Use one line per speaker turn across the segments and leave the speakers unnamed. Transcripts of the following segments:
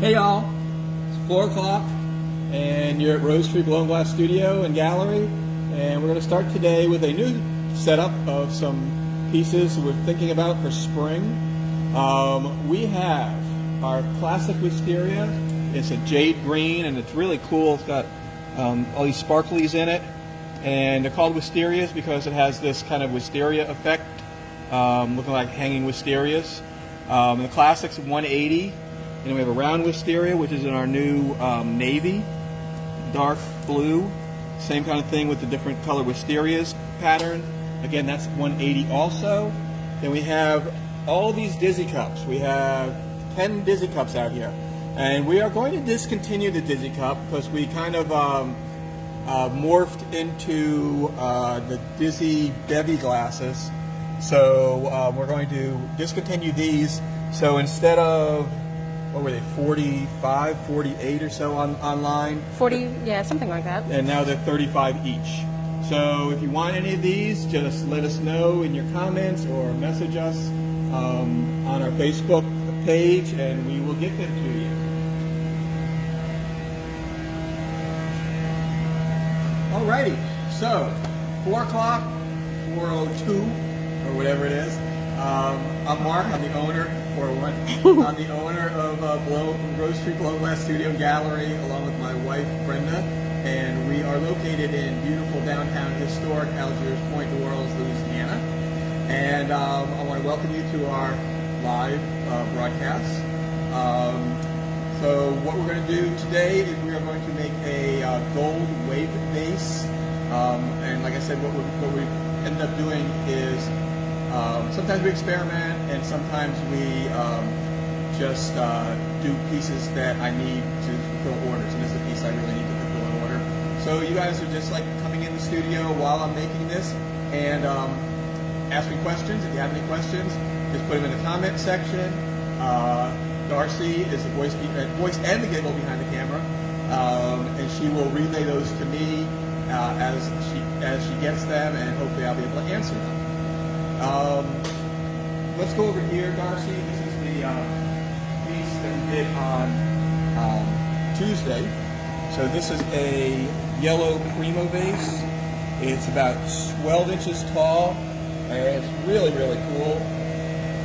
Hey y'all, it's 4 o'clock and you're at Rosetree Blown Glass Studio and Gallery, and we're going to start today with a new setup of some pieces we're thinking about for spring. We have our classic wisteria. It's a jade green and it's really cool. It's got all these sparklies in it, and they're called wisterias because it has this kind of wisteria effect, looking like hanging wisterias. The classic's 180. And we have a round wisteria, which is in our new navy, dark blue. Same kind of thing with the different color wisterias pattern. Again, that's 180 also. Then we have all these dizzy cups. We have 10 dizzy cups out here. And we are going to discontinue the dizzy cup because we kind of morphed into the dizzy bevy glasses. So we're going to discontinue these. So instead of, what were they, 45, 48 or so online?
40, yeah, something like that.
And now they're 35 each. So if you want any of these, just let us know in your comments or message us on our Facebook page and we will get them to you. Alrighty, so 4 o'clock, 4:02 or whatever it is. I'm Mark. I'm the owner, 401. I'm the owner of Rosetree Blown Glass Studio and Gallery, along with my wife Brenda, and we are located in beautiful downtown historic Algiers Point, New Orleans, Louisiana. And I want to welcome you to our live broadcast. So what we're going to do today is we are going to make a gold wave vase, and like I said, what we end up doing is sometimes we experiment, and sometimes we just do pieces that I need to fulfill orders. And this is a piece I really need to fulfill an order. So you guys are just like coming in the studio while I'm making this and ask me questions. If you have any questions, just put them in the comment section. Darcy is the voice and the giggle behind the camera, and she will relay those to me as she gets them, and hopefully I'll be able to answer them. Let's go over here, Darcy. This is the piece that we did on Tuesday. So this is a yellow primo vase. It's about 12 inches tall, and it's really, really cool.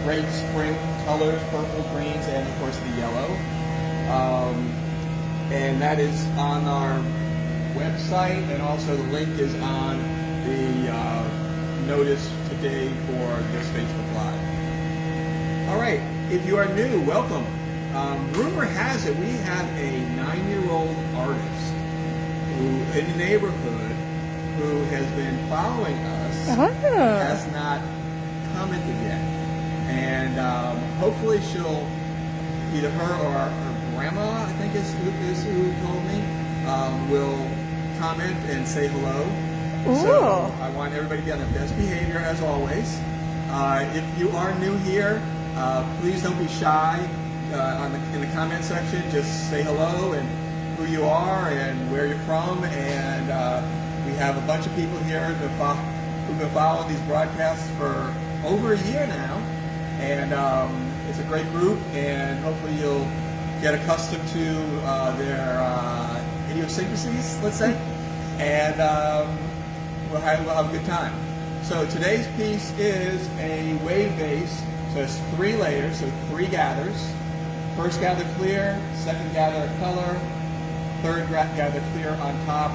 Great spring colors, purples, greens, and of course the yellow. And that is on our website, and also the link is on the notice today for this Facebook Live. All right, if you are new, welcome. Rumor has it we have a 9-year-old artist who, in the neighborhood, who has been following us, has not commented yet. And hopefully she'll, either her or her grandma, I think is who told me, will comment and say hello.
Ooh.
So I want everybody to be on their best behavior as always. If you are new here, please don't be shy in the comment section. Just say hello and who you are and where you're from. And we have a bunch of people here who've been following these broadcasts for over a year now. And it's a great group, and hopefully you'll get accustomed to their idiosyncrasies, let's say. And we'll have a good time. So today's piece is a wave vase. So it's 3 layers, so 3 gathers. First gather clear, second gather color, third gather clear on top,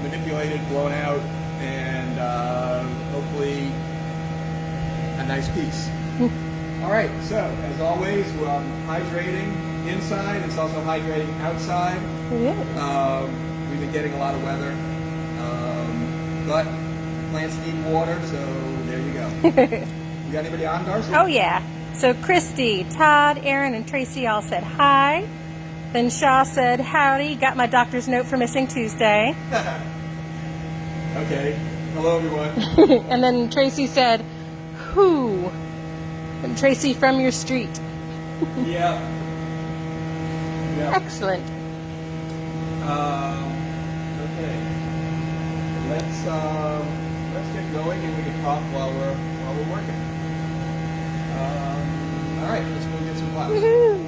manipulated, blown out, and hopefully a nice piece. All right, so as always, we're hydrating inside. It's also hydrating outside.
Yes.
We've been getting a lot of weather. But plants need water, so there you go. You got anybody on, Darcy?
Oh, yeah. So Christy, Todd, Aaron, and Tracy all said hi. Then Shaw said howdy. Got my doctor's note for missing Tuesday.
Okay. Hello, everyone.
And then Tracy said, who? And Tracy from your street.
Yeah.
Excellent.
Okay. Let's get going, and we can talk while we're working. All right, let's go get some flowers.
Woohoo!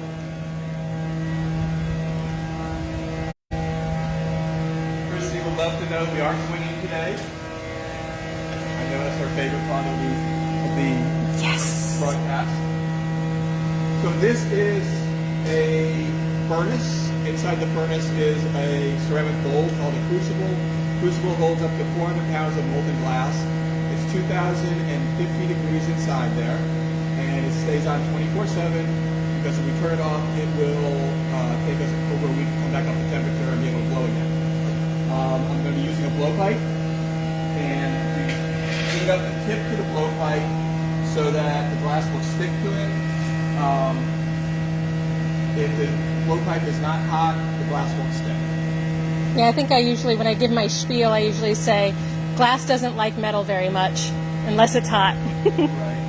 would love to know we are swinging today. I know that's our favorite part of the
Yes.
broadcast. So this is a furnace. Inside the furnace is a ceramic bowl called a crucible. Crucible holds up to 400 pounds of molten glass. It's 2,050 degrees inside there, and it stays on 24/7 because if we turn it off, it will take us over a week to come back up to temperature and be able to blow again. I'm going to be using a blowpipe, and we heat up the tip to the blowpipe so that the glass will stick to it. If the blowpipe is not hot, the glass won't stick.
Yeah, I think I usually, when I give my spiel, I usually say, glass doesn't like metal very much unless it's hot.
Right.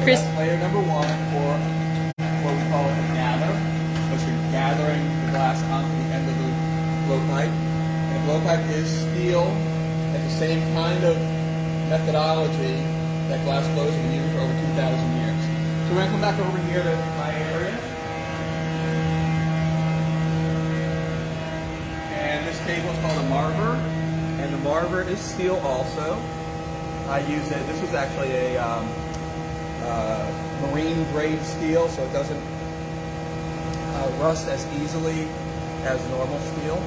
Chris,
That's layer number one, or what we call it a gather, because you're gathering the glass onto the end of the blowpipe. And the blowpipe is steel at the same kind of methodology that glass blows have been used for over 2,000 years. So we're going to come back over here to my area. And this table is called a marver, and the marver is steel also. I use it, this was actually a marine grade steel, so it doesn't rust as easily as normal steel.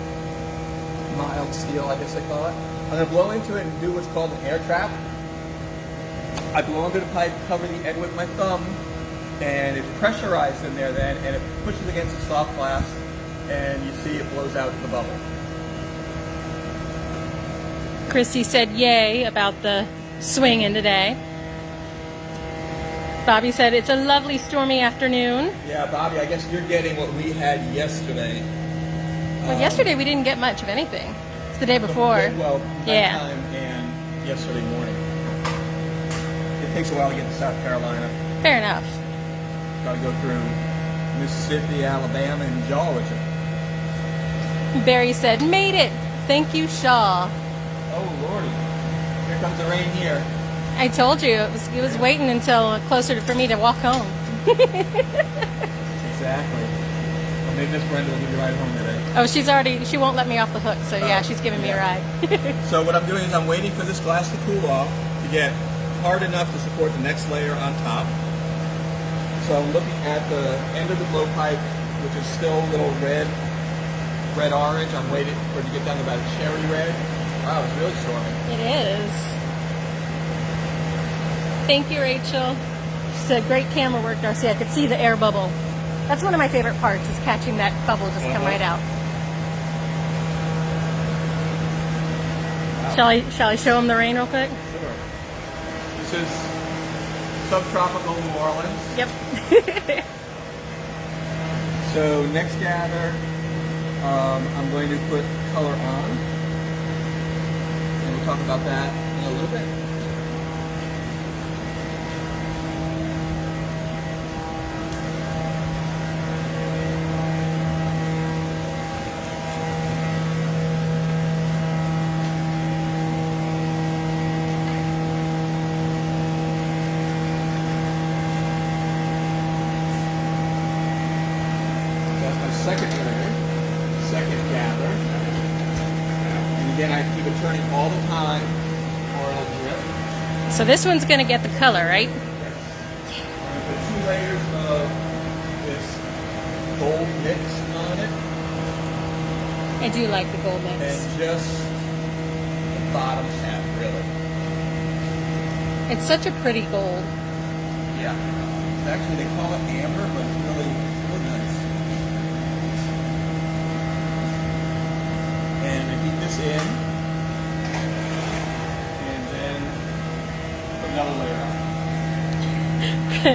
Mild steel, I guess they call it. I'm going to blow into it and do what's called an air trap. I blow into the pipe, cover the end with my thumb, and it's pressurized in there then, and it pushes against the soft glass, and you see it blows out the bubble.
Christy said yay about the swinging today. Bobby said it's a lovely stormy afternoon.
Yeah, Bobby, I guess you're getting what we had yesterday.
Well, yesterday we didn't get much of anything. It's the day before.
Well,
Yeah.
nighttime and yesterday morning. It takes a while to get to South Carolina.
Fair enough.
Got to go through Mississippi, Alabama, and Georgia.
Barry said, made it. Thank you, Shaw.
Oh, Lordy. Here comes the rain here.
I told you, it was waiting until closer for me to walk home.
Exactly. Well, maybe Miss Brenda will give you a ride home today.
Oh, she won't let me off the hook, so yeah, she's giving me a ride.
So what I'm doing is I'm waiting for this glass to cool off to get hard enough to support the next layer on top. So I'm looking at the end of the blowpipe, which is still a little red-orange. I'm waiting for it to get down to about a cherry red. Wow, it's really storming.
It is. Thank you, Rachel. She said, great camera work, Darcy. I could see the air bubble. That's one of my favorite parts, is catching that bubble just come right out.
Wow.
Shall I show them the rain real quick?
Sure. This is subtropical New Orleans.
Yep.
So next gather, I'm going to put color on. And we'll talk about that in a little bit. Second layer, second gather, and again I keep it turning all the time or it'll drip.
So this one's going to get the color, right?
Yes. I'm going to put 2 layers of this gold mix on it,
I do like the gold mix.
and just the bottom half really.
It's such a pretty gold.
Yeah. Actually they call it amber, but it's really nice. And we heat this in, and then put another layer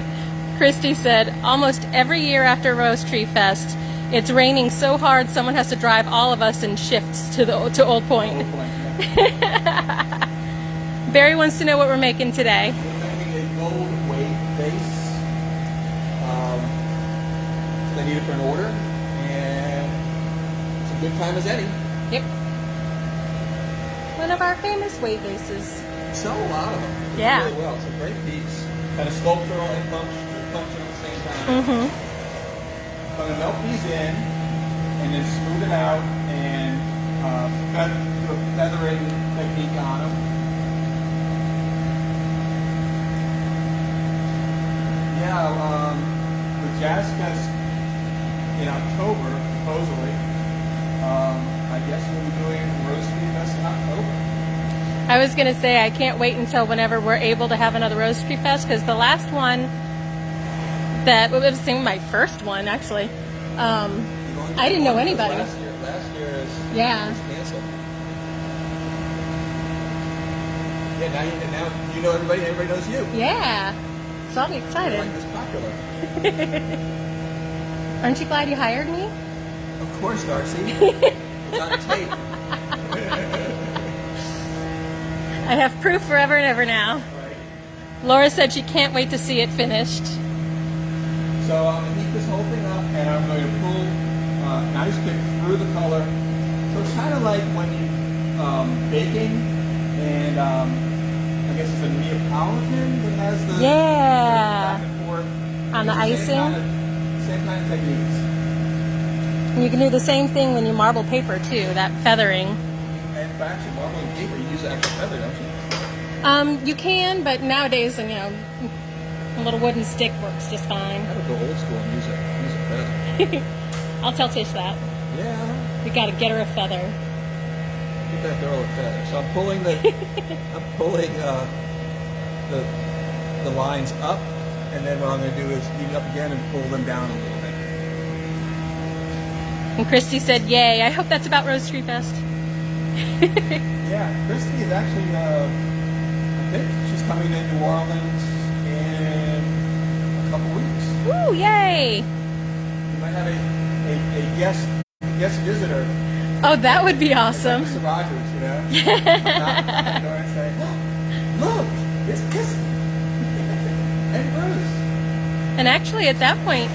on.
Christy said, almost every year after Rosetree Fest, it's raining so hard someone has to drive all of us in shifts to Old Point.
Old Point, yeah.
Barry wants to know what we're making today.
We're making a gold weight base. They need it for an order, and it's a good time as any.
Yep. One of our famous weight bases.
Sell a lot of them. They do
Yeah.
really well. It's a great piece. Kind of sculptural and functional at the same time.
Mm-hmm.
I'm going to melt these in and then smooth it out and do a feathering technique on them. Yeah, with Jazz Fest in October, supposedly, I guess we'll be doing Rosetree Fest in October.
I was going to say I can't wait until whenever we're able to have another Rosetree Fest, because the last one that it was my first one actually. I didn't know anybody.
Last year is canceled. Yeah, now you know everybody. Everybody knows you.
Yeah, so I'll be excited.
You're like this popular.
Aren't you glad you hired me?
Of course, Darcy. It's on tape.
I have proof forever and ever now.
Right.
Laura said she can't wait to see it finished.
So I'm going to heat this whole thing up, and I'm going to pull an ice pick through the color. So it's kind of like when you're baking, and I guess it's a Neapolitan that has the back and forth.
On the icing.
Same kind of techniques.
And you can do the same thing when you marble paper too, that feathering.
And for actually marbling paper, you use the actual feather, don't you?
You can, but nowadays, a little wooden stick works just fine.
I would go old school and use a feather.
I'll tell Tish that.
Yeah.
We got to get her a feather.
Get that girl a feather. So I'm pulling the lines up, and then what I'm going to do is heat it up again and pull them down a little bit.
And Christy said, "Yay! I hope that's about Rosetree Fest."
Yeah, Christy is actually, I think she's coming to New Orleans in a couple weeks.
Woo! Yay!
We might have a guest visitor.
Oh, that would be awesome.
Like Mr. Rogers, you know? I'm not say, look, it's Christy and Bruce.
And actually, at that point,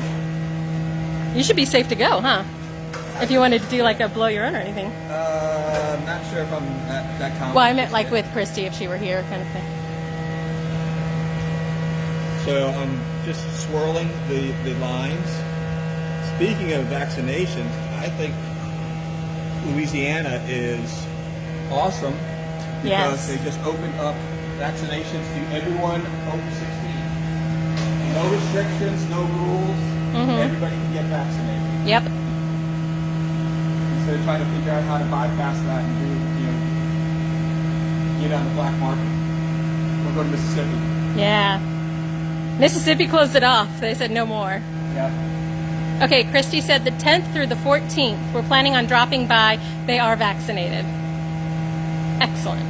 you should be safe to go, huh? If you wanted to do like a blow your own or anything.
I'm not sure if I'm that confident.
Well, I meant like with Christy if she were here, kind of thing.
So I'm just swirling the lines. Speaking of vaccinations, I think Louisiana is awesome because they just opened up vaccinations to everyone over 16. No restrictions, no rules. Everybody can get vaccinated.
Yep.
Instead of trying to figure out how to bypass that and get on the black market. We'll go to Mississippi.
Yeah. Mississippi closed it off. They said no more.
Yeah.
Okay, Christy said the 10th through the 14th. We're planning on dropping by. They are vaccinated. Excellent.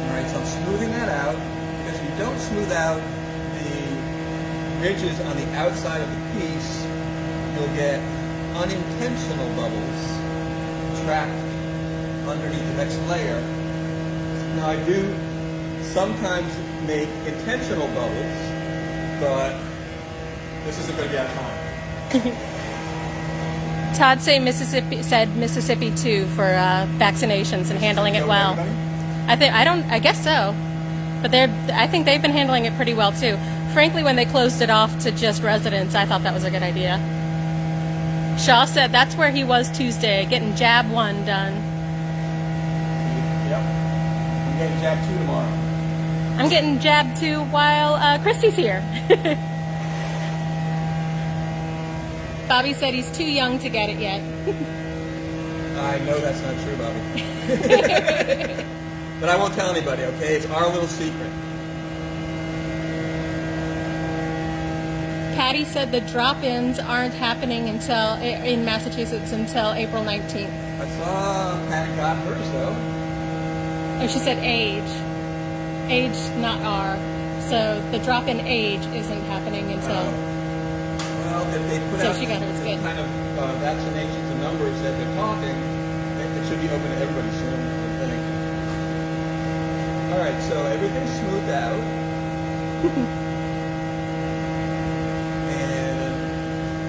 All right, so I'm smoothing that out. Because if you don't smooth out the ridges on the outside of the piece, you'll get unintentional bubbles trapped underneath the next layer. Now I do sometimes make intentional bubbles, but this isn't going to be out of time.
Todd said Mississippi too for vaccinations and handling it well. I guess so, but I think they've been handling it pretty well too. Frankly, when they closed it off to just residents, I thought that was a good idea. Shaw said that's where he was Tuesday, getting jab 1 done.
Yep. I'm getting jab 2 tomorrow.
I'm getting jab 2 while Christy's here. Bobby said he's too young to get it yet.
I know that's not true, Bobby. But I won't tell anybody, okay? It's our little secret.
Patty said the drop-ins aren't happening in Massachusetts until April 19th.
I saw Patty got hers, though.
Oh, she said age. Age, not R. So the drop-in age isn't happening until...
Well, if they put out
she got hers,
the
good.
kind of vaccinations and numbers that they're talking, it should be open to everybody soon, I think. All right, so everything's smoothed out. And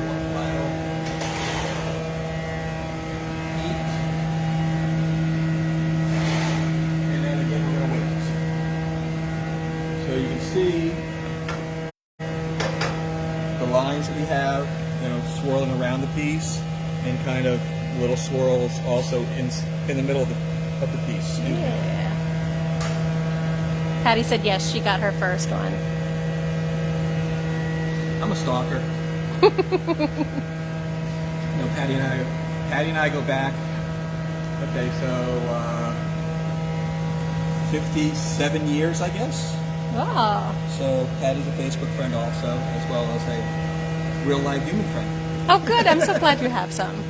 one final heat. And then again, we're going to wait. see the lines that we have, swirling around the piece, and kind of little swirls also in the middle of the piece.
Yeah. Patty said yes, she got her first one.
I'm a stalker. Patty and I go back. Okay, so 57 years, I guess.
Oh.
So Patty's a Facebook friend also, as well as a real life human friend.
Oh, good. I'm so glad you have some.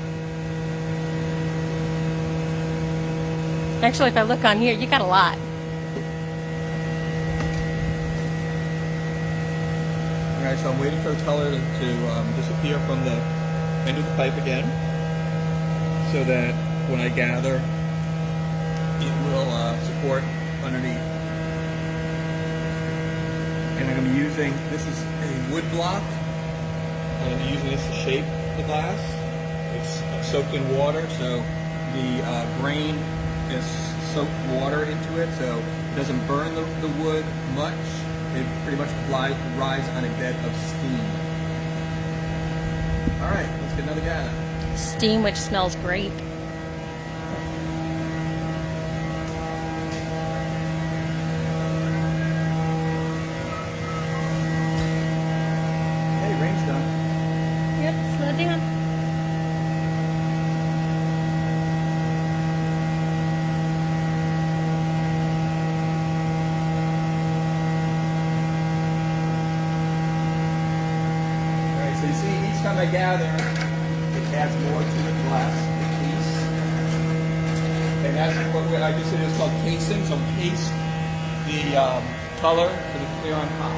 Actually, if I look on here, you got a lot.
All right, so I'm waiting for the color to disappear from the end of the pipe again, so that when I gather, it will support underneath. And I'm going to be using, this is a wood block. I'm going to be using this to shape the glass. It's soaked in water, so the grain has soaked water into it, so it doesn't burn the wood much. It pretty much rise on a bed of steam. All right, let's get another gather.
Steam, which smells great.
Hey, rain's done.
Yep, slow down.
So you see, each time I gather, it adds more to the glass, the case. And that's what I just did is called casing. So case the color for the clear on top.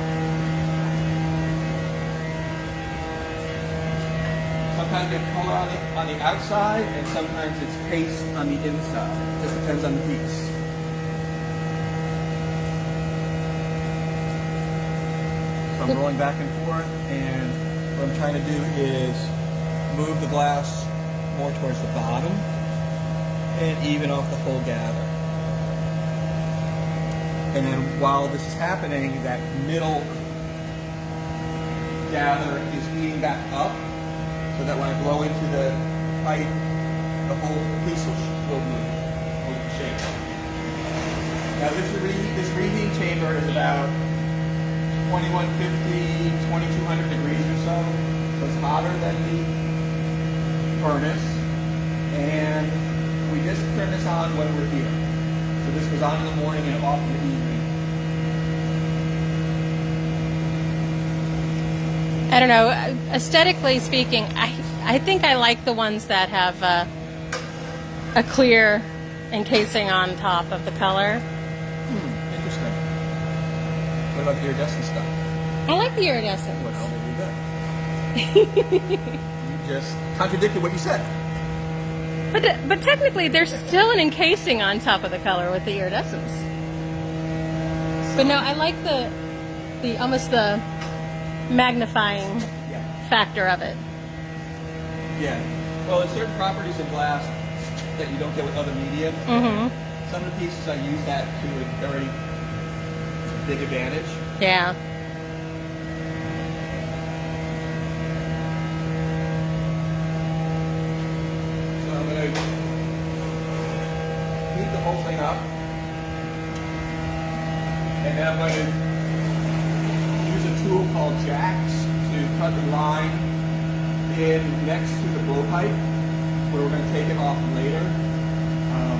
Sometimes you get color on the outside, and sometimes it's case on the inside. It just depends on the piece. So I'm rolling back and forth, and what I'm trying to do is move the glass more towards the bottom and even off the whole gather. And then while this is happening, that middle gather is heating back up, so that when I blow into the pipe, the whole piece will move, will shake. Now this reheating chamber is about 2150, 2200 degrees or so. So it's hotter than the furnace. And we just turn this on when we're here. So this goes on in the morning and off in the evening.
I don't know. Aesthetically speaking, I think I like the ones that have a clear encasing on top of the color.
Interesting. What about the iridescent stuff?
I like the iridescent.
Well, there you go. You just contradicted what you said.
But technically, there's still an encasing on top of the color with the iridescence. But no, I like the almost the magnifying factor of it.
Yeah. Well, there's certain properties in glass that you don't get with other media.
Mm-hmm.
Some of the pieces I use that to a very big advantage.
Yeah.
So I'm going to heat the whole thing up, and then I'm going to use a tool called jacks to cut the line in next to the blowpipe, where we're going to take it off later.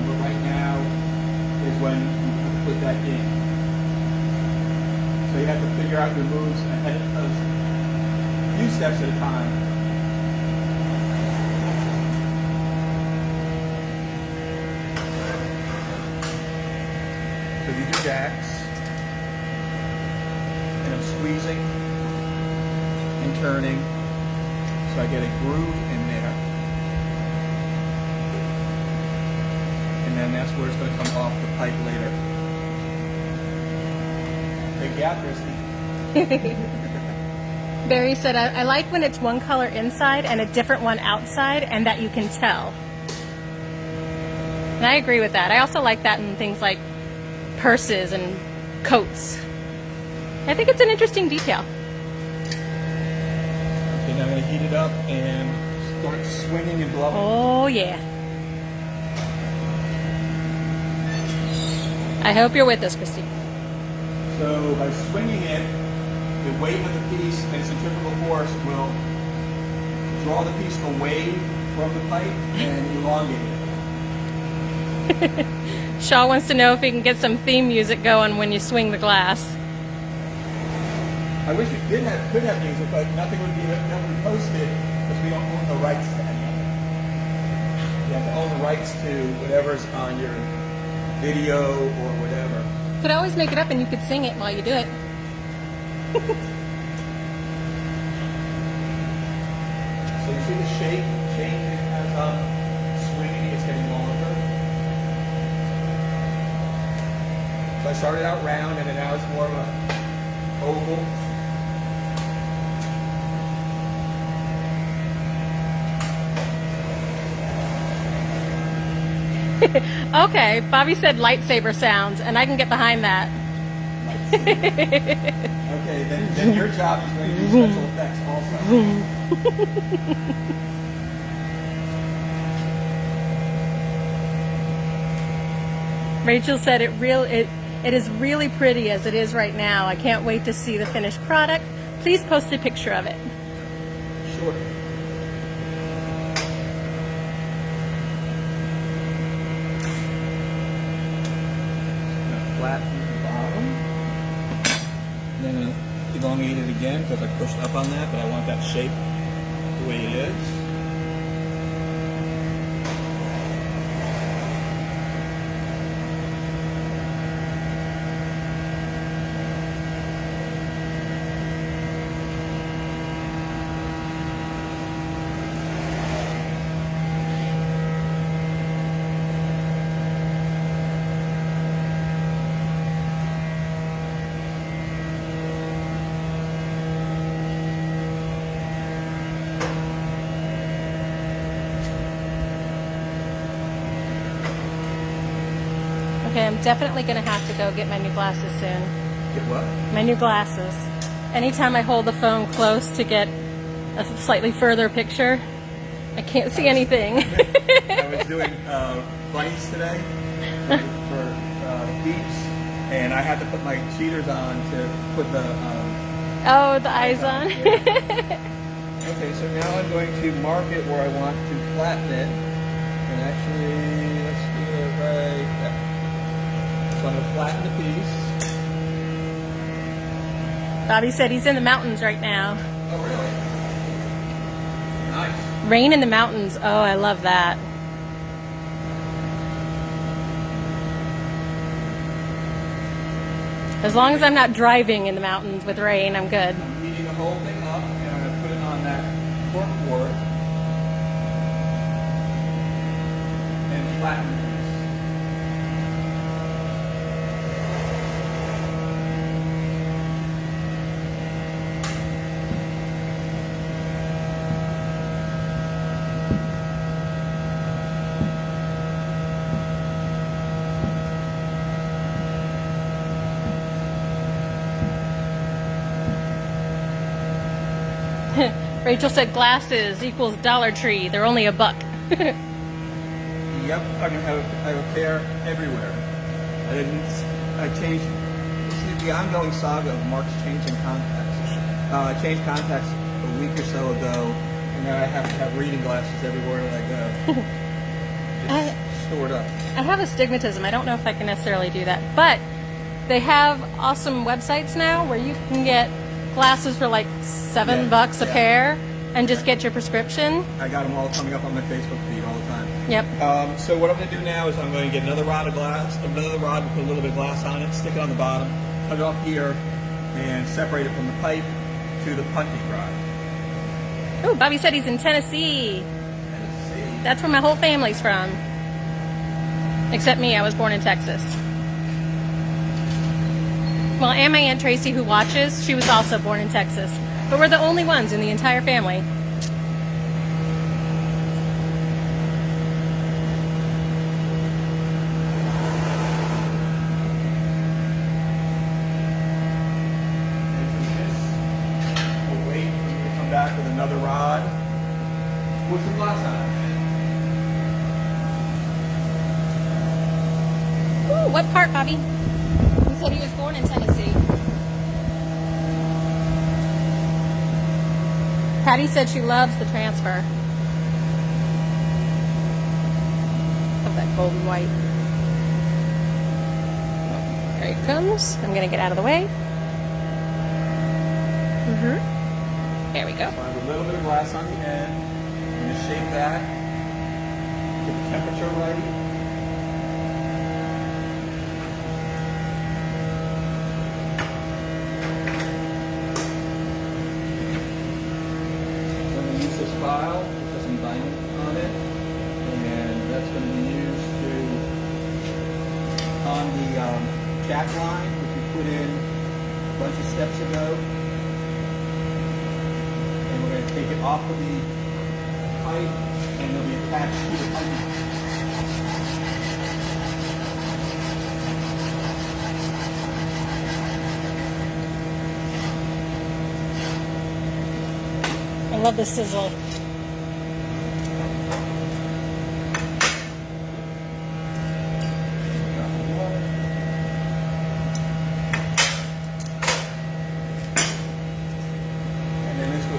But right now is when you put that in. So you have to figure out your moves ahead of a few steps at a time. So these are jacks, and I'm squeezing and turning so I get a groove in there. And then that's where it's going to come off the pipe later. Take the accuracy.
Barry said, I like when it's one color inside and a different one outside, and that you can tell. And I agree with that. I also like that in things like purses and coats. I think it's an interesting detail.
Okay, now I'm going to heat it up and start swinging and blowing.
Oh, yeah. I hope you're with us, Christy.
So by swinging it, the weight of the piece and centrifugal force will draw the piece away from the pipe and elongate it.
Shaw wants to know if he can get some theme music going when you swing the glass.
I wish we could have music, but nothing would be posted because we don't own the rights to any of it. You have to own the rights to whatever's on your video or whatever.
You could always make it up and you could sing it while you do it.
So you see the shape changing as I'm swinging, it's getting longer. So I started out round and then now it's more of a oval.
Okay, Bobby said lightsaber sounds, and I can get behind that.
Okay, then your job is going to do special effects also.
Rachel said it is really pretty as it is right now. I can't wait to see the finished product. Please post a picture of it.
Sure. Flatten the bottom. Then elongate it again because I pushed up on that, but I want that shape the way it is.
Okay, I'm definitely going to have to go get my new glasses soon.
Get what?
My new glasses. Anytime I hold the phone close to get a slightly further picture, I can't see anything.
I was doing bunnies today for peeps, and I had to put my cheaters on to put the
Oh, the eyes on.
Okay, so now I'm going to mark it where I want to flatten it, and actually, let's do it right there. So I'm going to flatten the piece.
Bobby said he's in the mountains right now.
Oh, really? Nice.
Rain in the mountains. Oh, I love that. As long as I'm not driving in the mountains with rain, I'm good.
I'm heating the whole thing up, and I'm going to put it on that cork board and flatten it.
Rachel said glasses equals Dollar Tree. They're only $1.
Yep, I have a pair everywhere. I changed. This is the ongoing saga of Mark's changing contacts. I changed contacts a week or so ago, and now I have to have reading glasses everywhere that I go. Just stored up.
I have astigmatism. I don't know if I can necessarily do that. But they have awesome websites now where you can get glasses for like $7 a pair and just get your prescription.
I got them all coming up on my Facebook feed all the time.
Yep.
So what I'm going to do now is I'm going to get another rod and put a little bit of glass on it, stick it on the bottom, cut it off here, and separate it from the pipe to the punting rod.
Oh, Bobby said he's in Tennessee.
Tennessee.
That's where my whole family's from. Except me, I was born in Texas. Well, and my Aunt Tracy, who watches, she was also born in Texas. But we're the only ones in the entire family. Ooh, what part, Bobby? He said he was born in Tennessee. Patty said she loves the transfer of that golden white. There it comes. I'm going to get out of the way. There we go.
Find a little bit of glass on the end. I'm going to shape that. Get the temperature right. I'm going to use this file with some diamond on it, and that's going to be used on the jack line, which we put in a bunch of steps ago. We're going to take it off of the pipe and it'll be attached to the pipe.
I love the sizzle.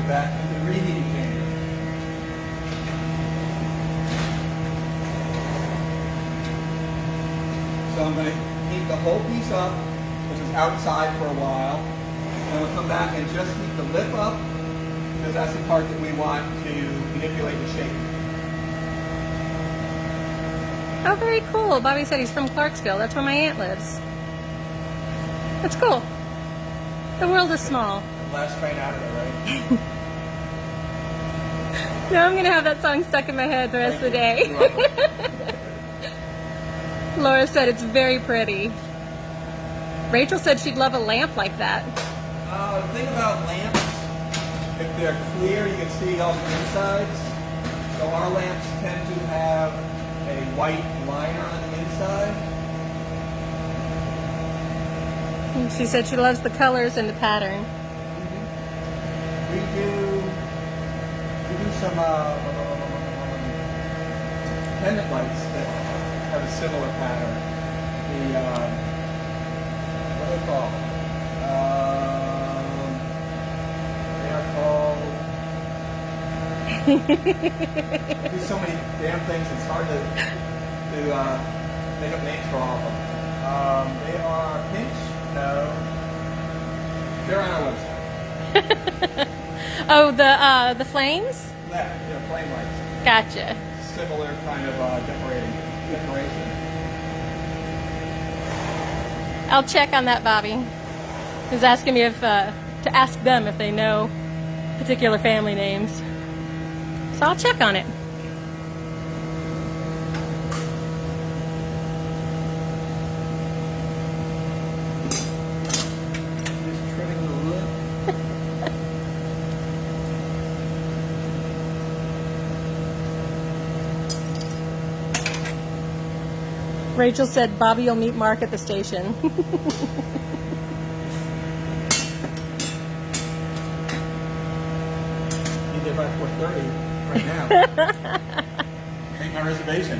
Back into the reheating chamber. So I'm going to heat the whole piece up, which is outside for a while, and we'll come back and just heat the lip up, because that's the part that we want to manipulate the shape.
Oh, very cool. Bobby said he's from Clarksville. That's where my aunt lives. That's cool. The world is small.
Last train out of there, right?
Now I'm going to have that song stuck in my head the rest of the day. Laura said it's very pretty. Rachel said she'd love a lamp like that.
The thing about lamps, if they're clear, you can see all the insides. So our lamps tend to have a white liner on the inside.
She said she loves the colors and the pattern.
We do some pendant lights that have a similar pattern. What are they called? They are called. Do so many damn things. It's hard to make up names for all of them. They are pinch. No, they're on our website.
Oh, the flames?
Yeah, they're flame lights.
Gotcha.
Similar kind of decoration.
I'll check on that, Bobby. He was asking me if to ask them if they know particular family names. So I'll check on it.
Just trimming the lip.
Rachel said Bobby will meet Mark at the station.
Be there by 4:30 right now. Make my reservation.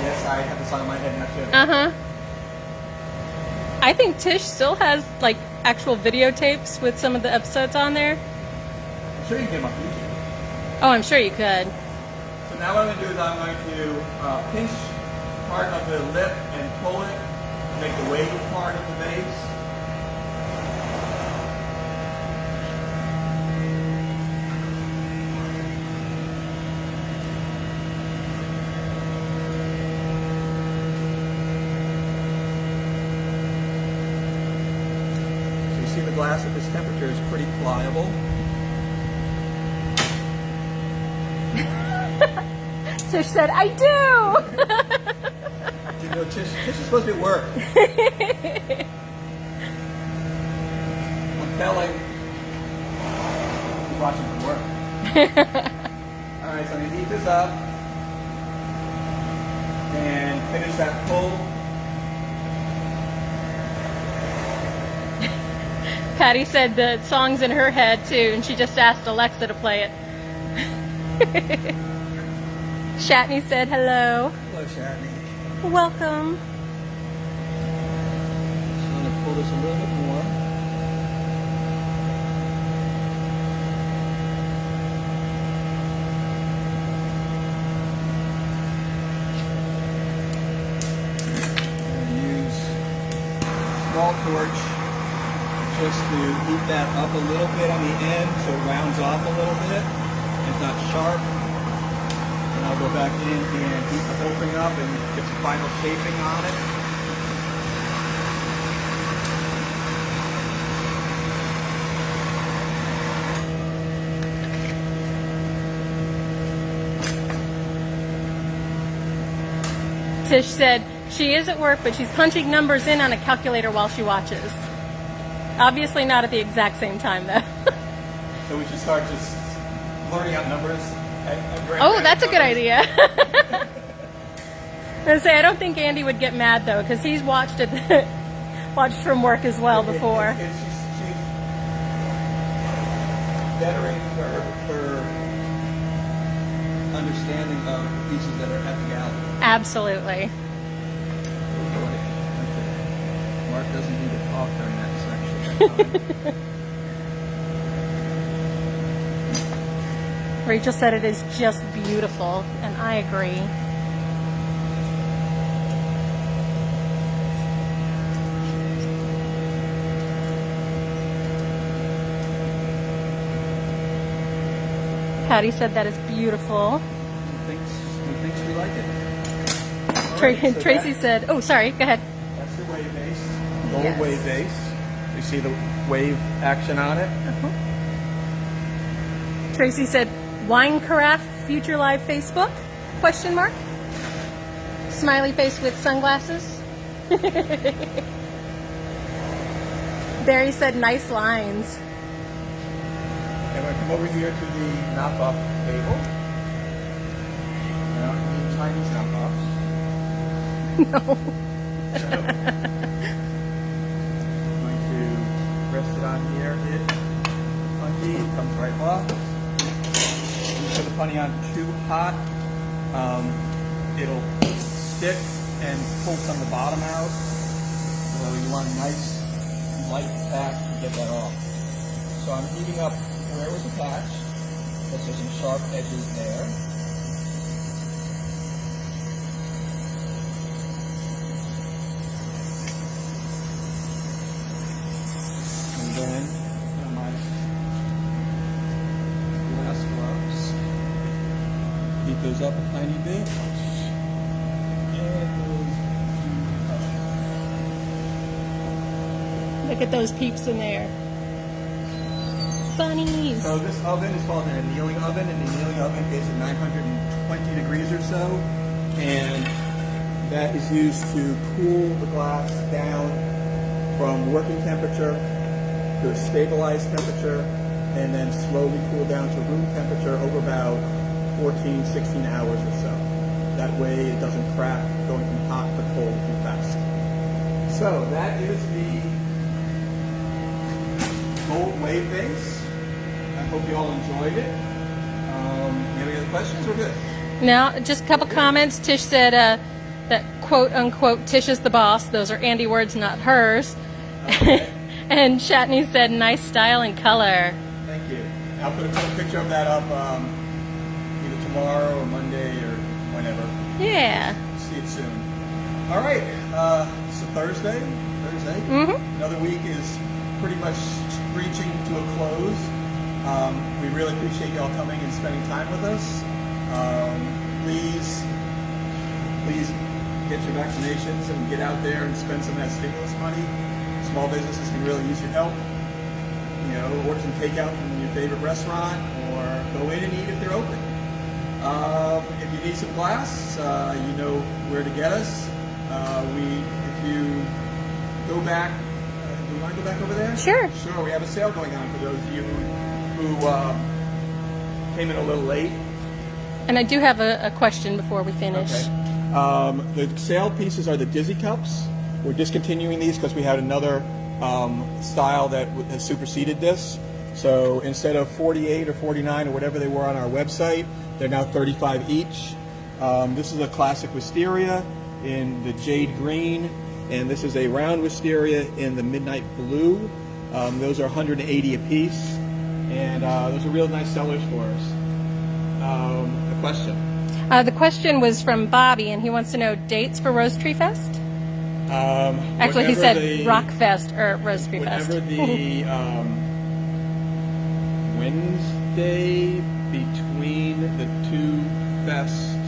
Yes, I have the song in my head now too.
Uh-huh. I think Tish still has like actual videotapes with some of the episodes on there.
I'm sure you can get them on YouTube.
Oh, I'm sure you could.
So now what I'm going to do is I'm going to pinch part of the lip and pull it, make the wave part of the base. So you see the glass at this temperature is pretty pliable.
Tish said, I do!
You know, Tish is supposed to be at work. I'm telling. He's watching from work. Alright, so I'm going to heat this up and finish that pull.
Patty said the song's in her head too, and she just asked Alexa to play it. Shatney said hello.
Hello, Shatney.
Welcome.
So I'm going to pull this a little bit more. Small torch just to heat that up a little bit on the end so it rounds off a little bit. It's not sharp. And I'll go back in and heat the whole thing up and get some final shaping on it.
Tish said she is at work, but she's punching numbers in on a calculator while she watches. Obviously not at the exact same time, though.
So we should start just learning out numbers.
Oh, that's a good idea. I was gonna say, I don't think Andy would get mad, though, because he's watched it, watched from work as well before.
She's bettering her understanding of the pieces that are at the gallery.
Absolutely.
Mark doesn't need to talk during that section.
Rachel said it is just beautiful, and I agree. Patty said that is beautiful.
Who thinks we like it? All right,
Tracy said, oh, sorry, go ahead.
That's the wave base, gold
Yes.
wave base. You see the wave action on it.
Tracy said, wine carafe, future live Facebook? Question mark. Smiley face with sunglasses. Barry said, nice lines.
And we're going to come over here to the knockoff table. Now, need Chinese knockoffs.
No.
So, I'm going to rest it on here. It comes right off. If you put the punny on too hot, it'll stick and pull some of the bottom out. So you want a nice light pack to get that off. So I'm heating up where it was attached. There's some sharp edges there. And then put on my glass gloves. Heat those up a tiny bit.
Look at those peeps in there. Bunnies.
So this oven is called an annealing oven, and the annealing oven is at 920 degrees or so, and that is used to cool the glass down from working temperature to a stabilized temperature, and then slowly cool down to room temperature over about 14, 16 hours or so. That way it doesn't crack going from hot to cold too fast. So that is the gold wave base. I hope you all enjoyed it. Any other questions? We're good.
Now, just a couple comments. Tish said that quote unquote Tish is the boss. Those are Andy words, not hers.
Okay.
And Shatney said nice style and color.
Thank you. I'll put a picture of that up either tomorrow or Monday or whenever.
Yeah.
See it soon. All right. So Thursday.
Mm-hmm.
Another week is pretty much reaching to a close. We really appreciate y'all coming and spending time with us. Please get your vaccinations and get out there and spend some of that stimulus money. Small businesses can really use your help. You know, order some takeout from your favorite restaurant or go in and eat if they're open. If you need some glass, you know where to get us. If you go back, do you want to go back over there?
Sure.
Sure, we have a sale going on for those of you who came in a little late.
And I do have a question before we finish.
Okay. The sale pieces are the Dizzy Cups. We're discontinuing these because we had another style that has superseded this. So instead of 48 or 49 or whatever they were on our website, they're now 35 each. This is a classic wisteria in the jade green, and this is a round wisteria in the midnight blue. Those are 180 a piece, and those are real nice sellers for us. A question?
The question was from Bobby, and he wants to know dates for Rosetree Fest. Actually, he said Rock Fest or Rosetree Fest.
Whenever the Wednesday between the two fest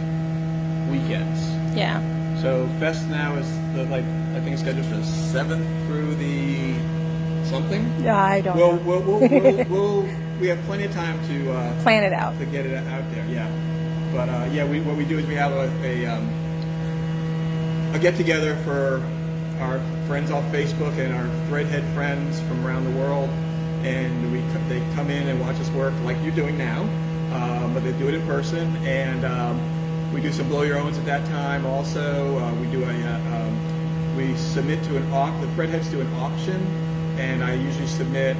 weekends.
Yeah.
So fest now is I think it's scheduled for the 7th through the something.
Yeah, I don't know.
We have plenty of time to
Plan it out
to get it out there. Yeah, but what we do is we have a get together for our friends off Facebook and our Threadhead friends from around the world, and they come in and watch us work like you're doing now, but they do it in person, and we do some blow your owns at that time. Also, we do we submit to the Threadheads do an auction, and I usually submit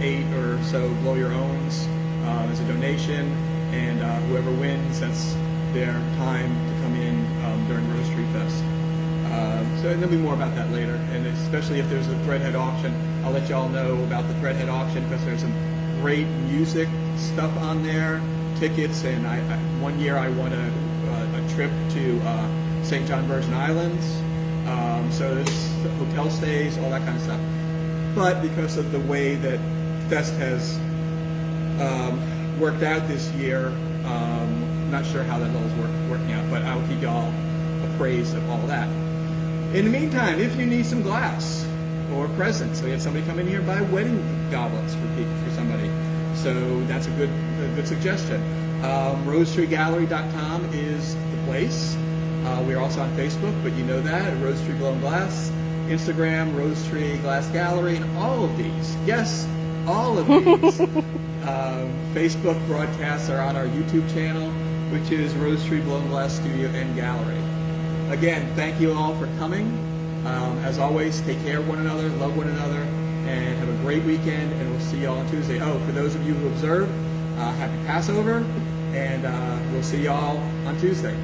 8 or so blow your owns as a donation, and whoever wins, that's their time to come in during Rosetree Fest. And there'll be more about that later, and especially if there's a Threadhead auction, I'll let y'all know about the Threadhead auction because there's some great music stuff on there, tickets, and one year I won a trip to St. John Virgin Islands, so there's hotel stays, all that kind of stuff. But because of the way that Fest has worked out this year, not sure how that all is working out, but I'll keep y'all appraised of all that. In the meantime, if you need some glass or presents, we had somebody come in here and buy wedding goblets for somebody, so that's a good suggestion. RosetreeGallery.com is the place. We're also on Facebook, but you know that, Rosetree Blown Glass, Instagram, Rosetree Glass Gallery, and all of these, yes, all of these Facebook broadcasts are on our YouTube channel, which is Rosetree Blown Glass Studio and Gallery. Again, thank you all for coming. As always, take care of one another, love one another, and have a great weekend, and we'll see you all on Tuesday. Oh, for those of you who observe, happy Passover, and we'll see you all on Tuesday.